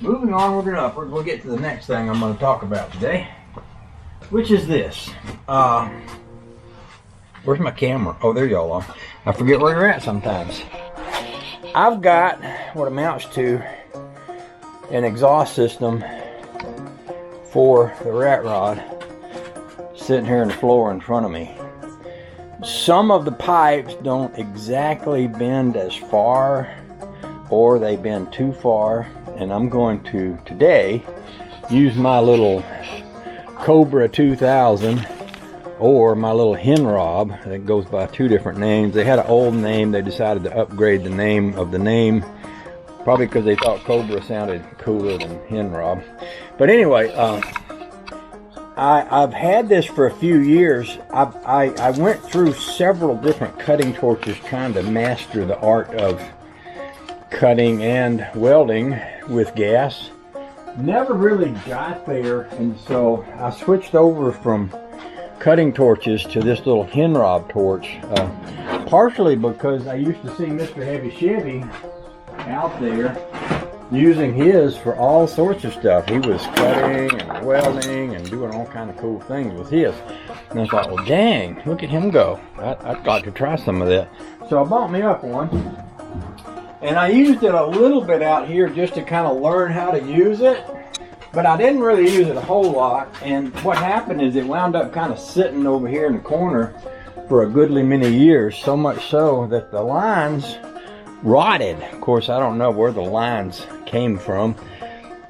moving onward and upward, we'll get to the next thing I'm going to talk about today, which is this. Where's my camera? Oh, there y'all are. I forget where you're at sometimes. I've got what amounts to an exhaust system for the rat rod sitting here on the floor in front of me. Some of the pipes don't exactly bend as far, or they bend too far, and I'm going to today use my little Cobra 2000 or my little Henrob that goes by two different names. They had an old name, they decided to upgrade the name of the name, probably because they thought Cobra sounded cooler than Henrob. But anyway, I've had this for a few years. I went through several different cutting torches trying to master the art of cutting and welding with gas. Never really got there, and so I switched over from cutting torches to this little Henrob torch, partially because I used to see Mr. Heavy Chevy out there using his for all sorts of stuff. He was cutting and welding and doing all kind of cool things with his. And I thought, well, dang, look at him go. I'd like to try some of that. So I bought me up one. And I used it a little bit out here just to kind of learn how to use it. But I didn't really use it a whole lot. And what happened is it wound up kind of sitting over here in the corner for a goodly many years. So much so that the lines rotted. Of course, I don't know where the lines came from.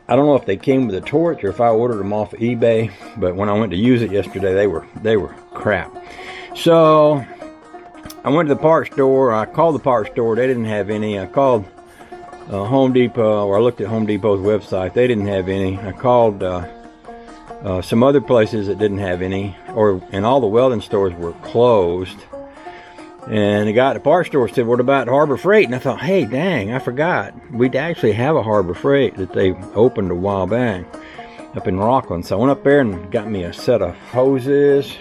I don't know if they came with a torch or if I ordered them off of eBay, but when I went to use it yesterday, they were crap. So I went to the parts store. I called the parts store. They didn't have any. I called Home Depot, or I looked at Home Depot's website. They didn't have any. I called some other places that didn't have any, and all the welding stores were closed. And the guy at the parts store said, what about Harbor Freight? And I thought, hey, dang, I forgot. We'd actually have a Harbor Freight that they opened a while back up in Rockland. So I went up there and got me a set of hoses.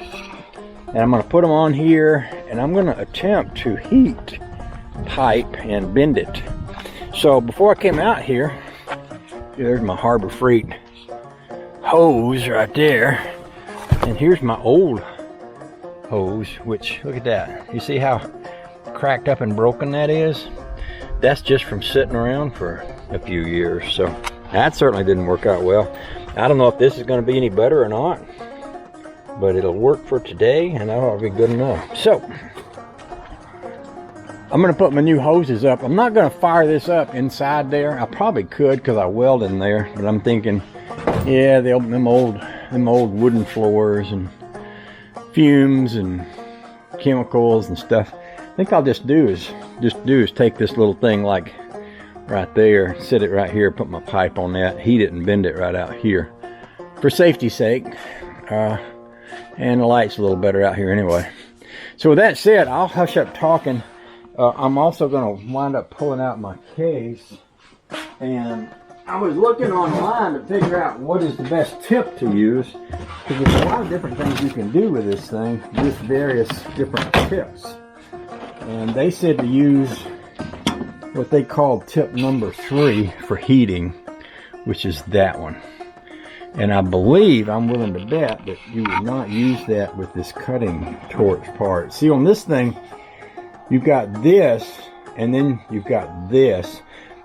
And I'm going to put them on here. And I'm going to attempt to heat pipe and bend it. So before I came out here, there's my Harbor Freight hose right there. And here's my old hose, which, look at that. You see how cracked up and broken that is? That's just from sitting around for a few years. So that certainly didn't work out well. I don't know if this is going to be any better or not, but it'll work for today, and that ought to be good enough. So I'm going to put my new hoses up. I'm not going to fire this up inside there. I probably could because I weld in there, but I'm thinking, yeah, them old wooden floors and fumes and chemicals and stuff. I think I'll just do is take this little thing like right there, sit it right here, put my pipe on that, heat it and bend it right out here for safety's sake. And the light's a little better out here anyway. So with that said, I'll hush up talking. I'm also going to wind up pulling out my case, and I was looking online to figure out what is the best tip to use, because there's a lot of different things you can do with this thing, with various different tips. And they said to use what they call tip number 3 for heating, which is that one. And I believe, I'm willing to bet, that you would not use that with this cutting torch part. See, on this thing, you've got this, and then you've got this.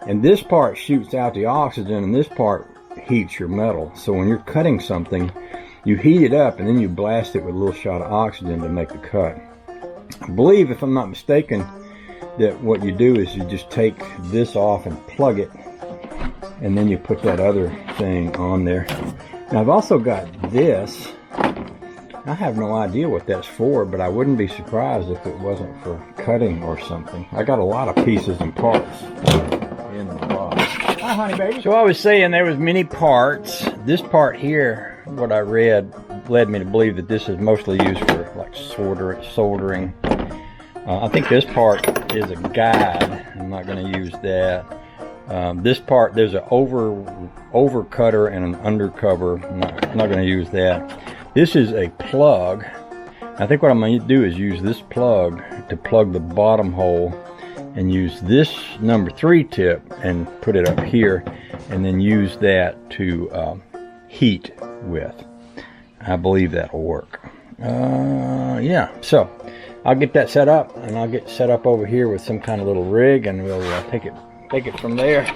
And this part shoots out the oxygen, and this part heats your metal. So when you're cutting something, you heat it up, and then you blast it with a little shot of oxygen to make the cut. I believe, if I'm not mistaken, that what you do is you just take this off and plug it, and then you put that other thing on there. Now I've also got this. I have no idea what that's for, but I wouldn't be surprised if it wasn't for cutting or something. I got a lot of pieces and parts in the box. Hi, honey baby. So I was saying there was many parts. This part here, what I read, led me to believe that this is mostly used for like soldering. I think this part is a guide. I'm not going to use that. This part, there's an over cutter and an undercover. I'm not going to use that. This is a plug. I think what I'm going to do is use this plug to plug the bottom hole and use this number 3 tip and put it up here, and then use that to heat with. I believe that'll work. Yeah, so I'll get that set up, and I'll get set up over here with some kind of little rig, and we'll take it from there.